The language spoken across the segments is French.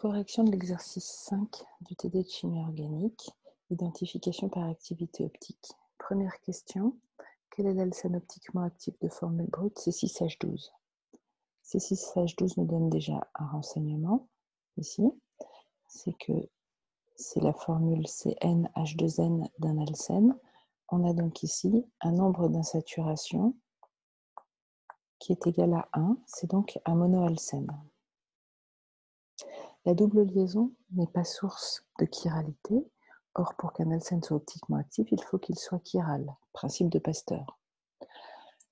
Correction de l'exercice 5 du TD de chimie organique, identification par activité optique. Première question, quel est l'alcène optiquement actif de formule brute C6H12? C6H12 nous donne déjà un renseignement, ici, c'est que c'est la formule CnH2n d'un alcène. On a donc ici un nombre d'insaturation qui est égal à 1, c'est donc un monoalcène. La double liaison n'est pas source de chiralité. Or, pour qu'un alcène soit optiquement actif, il faut qu'il soit chiral, principe de Pasteur.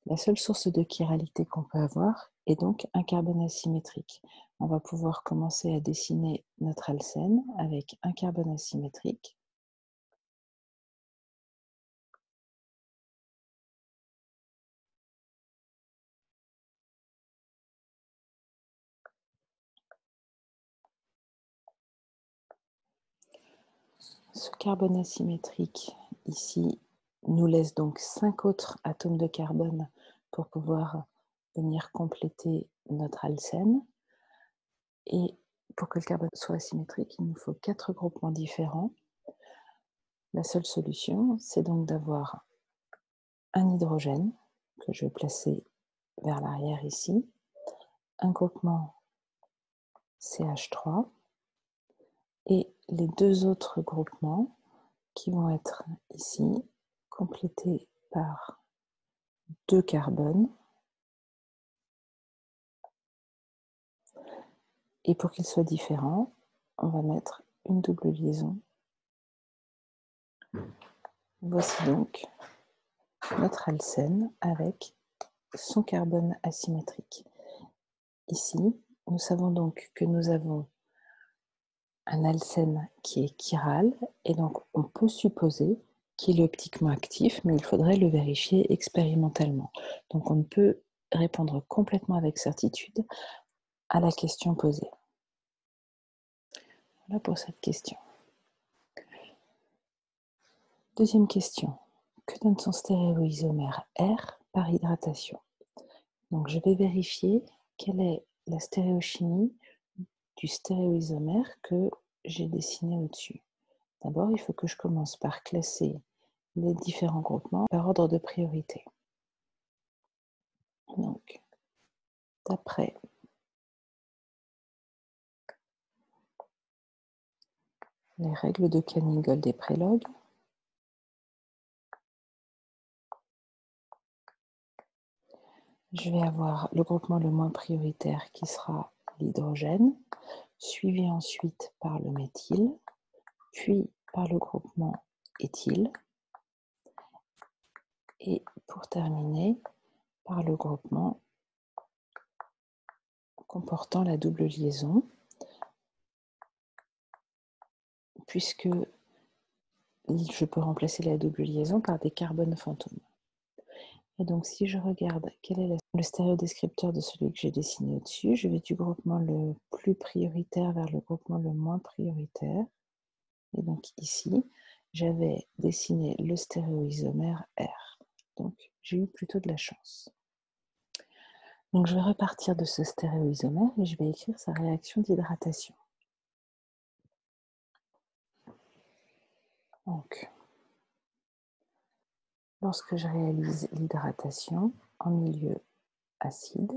La seule source de chiralité qu'on peut avoir est donc un carbone asymétrique. On va pouvoir commencer à dessiner notre alcène avec un carbone asymétrique. Ce carbone asymétrique, ici, nous laisse donc 5 autres atomes de carbone pour pouvoir venir compléter notre alcène. Et pour que le carbone soit asymétrique, il nous faut 4 groupements différents. La seule solution, c'est donc d'avoir un hydrogène, que je vais placer vers l'arrière ici, un groupement CH3, et les 2 autres groupements qui vont être ici complétés par 2 carbones. Et pour qu'ils soient différents, on va mettre une double liaison. Voici donc notre alcène avec son carbone asymétrique. Ici, nous savons donc que nous avons un alcène qui est chiral, et donc on peut supposer qu'il est optiquement actif, mais il faudrait le vérifier expérimentalement. Donc on ne peut répondre complètement avec certitude à la question posée. Voilà pour cette question. Deuxième question. Que donne son stéréoisomère R par hydratation? Donc je vais vérifier quelle est la stéréochimie du stéréoisomère que j'ai dessiné au-dessus. D'abord, il faut que je commence par classer les différents groupements par ordre de priorité. Donc, d'après les règles de Canning-Gold et Prelog, je vais avoir le groupement le moins prioritaire qui sera l'hydrogène, suivi ensuite par le méthyle, puis par le groupement éthyle, et pour terminer, par le groupement comportant la double liaison, puisque je peux remplacer la double liaison par des carbones fantômes. Et donc, si je regarde quel est le stéréodescripteur de celui que j'ai dessiné au-dessus, je vais du groupement le plus prioritaire vers le groupement le moins prioritaire. Et donc ici, j'avais dessiné le stéréoisomère R. Donc, j'ai eu plutôt de la chance. Donc, je vais repartir de ce stéréoisomère et je vais écrire sa réaction d'hydratation. Donc, lorsque je réalise l'hydratation en milieu acide,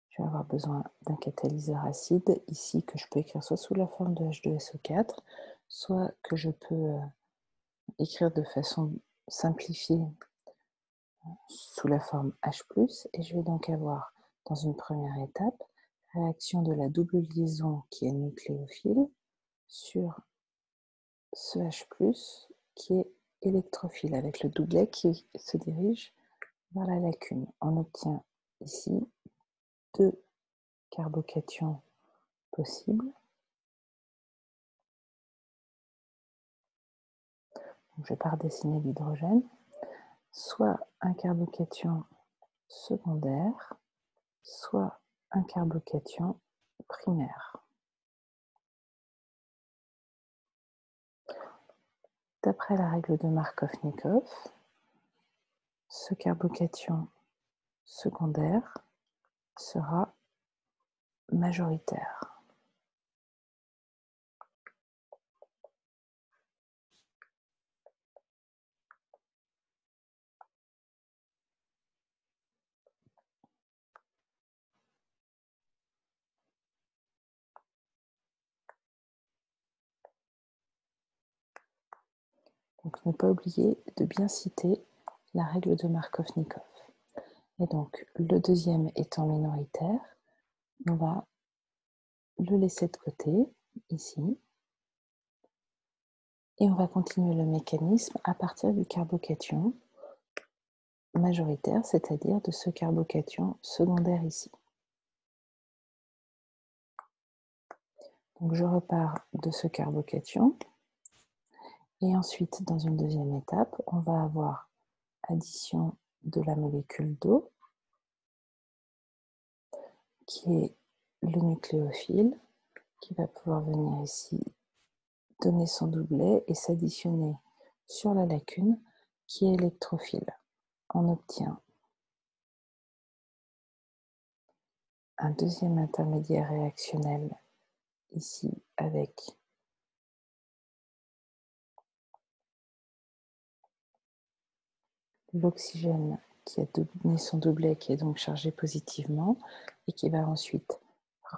je vais avoir besoin d'un catalyseur acide, ici que je peux écrire soit sous la forme de H2SO4, soit que je peux écrire de façon simplifiée sous la forme H+, et je vais donc avoir, dans une première étape, réaction de la double liaison qui est nucléophile sur ce H+, qui est électrophile, avec le doublet qui se dirige vers la lacune. On obtient ici 2 carbocations possibles. Donc je pars dessiner l'hydrogène, soit un carbocation secondaire, soit un carbocation primaire. D'après la règle de Markovnikov, ce carbocation secondaire sera majoritaire. Donc ne pas oublier de bien citer la règle de Markovnikov. Et donc le deuxième étant minoritaire, on va le laisser de côté, ici, et on va continuer le mécanisme à partir du carbocation majoritaire, c'est-à-dire de ce carbocation secondaire ici. Donc je repars de ce carbocation, et ensuite, dans une deuxième étape, on va avoir addition de la molécule d'eau, qui est le nucléophile, qui va pouvoir venir ici donner son doublet et s'additionner sur la lacune, qui est électrophile. On obtient un deuxième intermédiaire réactionnel ici avec l'oxygène qui a donné son doublet, qui est donc chargé positivement et qui va ensuite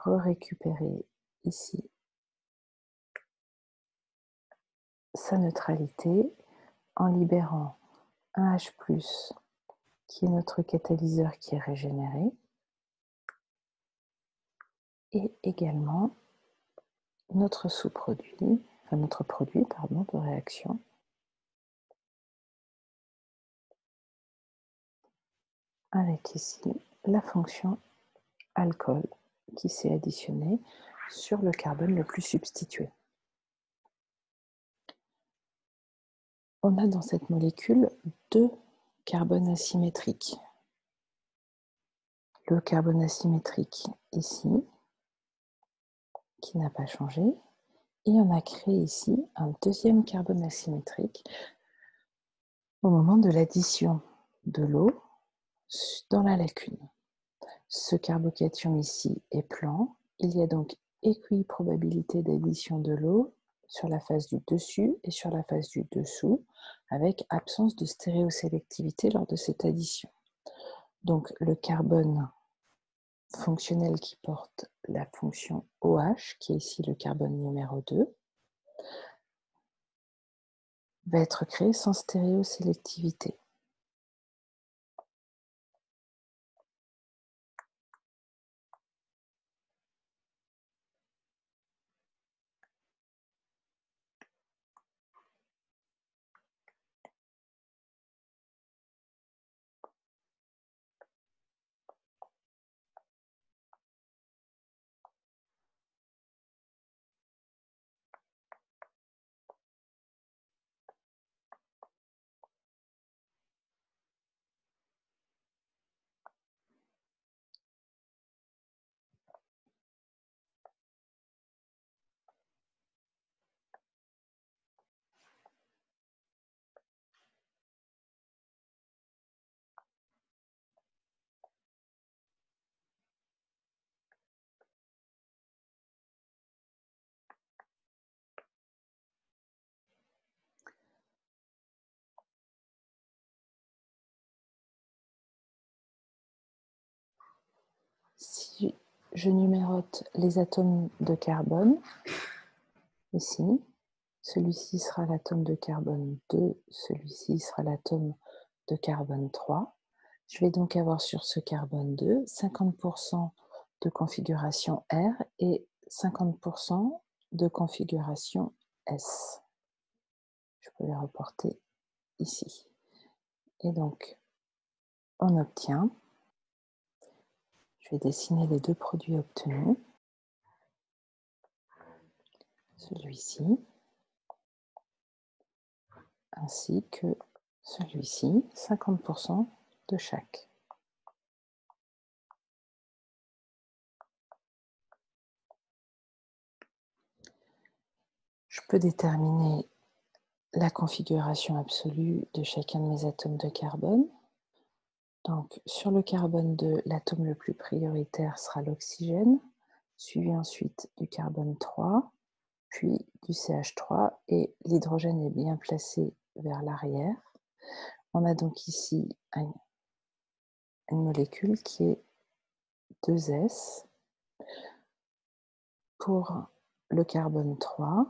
récupérer ici sa neutralité en libérant un H+, qui est notre catalyseur qui est régénéré, et également notre sous-produit, enfin notre produit, pardon, de réaction, avec ici la fonction alcool qui s'est additionnée sur le carbone le plus substitué. On a dans cette molécule deux carbones asymétriques. Le carbone asymétrique ici, qui n'a pas changé, et on a créé ici un deuxième carbone asymétrique au moment de l'addition de l'eau dans la lacune. Ce carbocation ici est plan, il y a donc équiprobabilité d'addition de l'eau sur la face du dessus et sur la face du dessous, avec absence de stéréosélectivité lors de cette addition. Donc le carbone fonctionnel qui porte la fonction OH, qui est ici le carbone numéro 2, va être créé sans stéréosélectivité. Si je numérote les atomes de carbone, ici, celui-ci sera l'atome de carbone 2, celui-ci sera l'atome de carbone 3. Je vais donc avoir sur ce carbone 2 50% de configuration R et 50% de configuration S. Je peux les reporter ici. Et donc, on obtient, je vais dessiner les deux produits obtenus, celui-ci, ainsi que celui-ci, 50% de chaque. Je peux déterminer la configuration absolue de chacun de mes atomes de carbone. Donc, sur le carbone 2, l'atome le plus prioritaire sera l'oxygène, suivi ensuite du carbone 3, puis du CH3, et l'hydrogène est bien placé vers l'arrière. On a donc ici une molécule qui est 2S. Pour le carbone 3,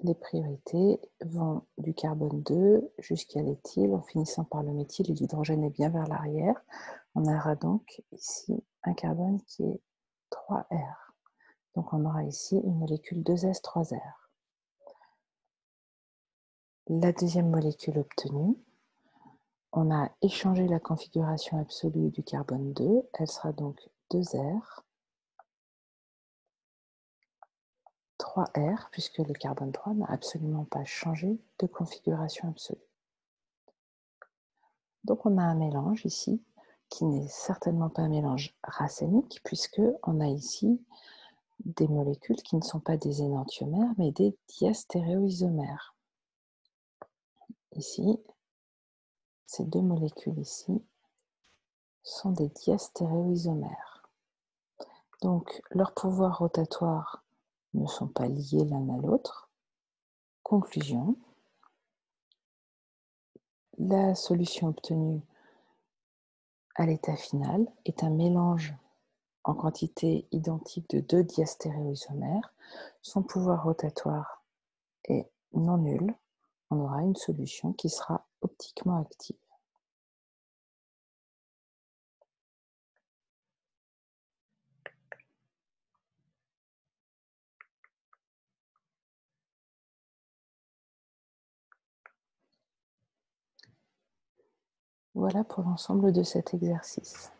les priorités vont du carbone 2 jusqu'à l'éthyle, en finissant par le méthyle, et l'hydrogène est bien vers l'arrière. On aura donc ici un carbone qui est 3R. Donc on aura ici une molécule 2S3R. La deuxième molécule obtenue, on a échangé la configuration absolue du carbone 2, elle sera donc 2R, 3R, puisque le carbone 3 n'a absolument pas changé de configuration absolue. Donc on a un mélange ici, qui n'est certainement pas un mélange racémique, puisqu'on a ici des molécules qui ne sont pas des énantiomères, mais des diastéréoisomères. Ici, ces deux molécules ici sont des diastéréoisomères. Donc, leurs pouvoirs rotatoires ne sont pas liés l'un à l'autre. Conclusion, la solution obtenue à l'état final est un mélange en quantité identique de deux diastéréoisomères. Son pouvoir rotatoire est non nul. On aura une solution qui sera optiquement active. Voilà pour l'ensemble de cet exercice.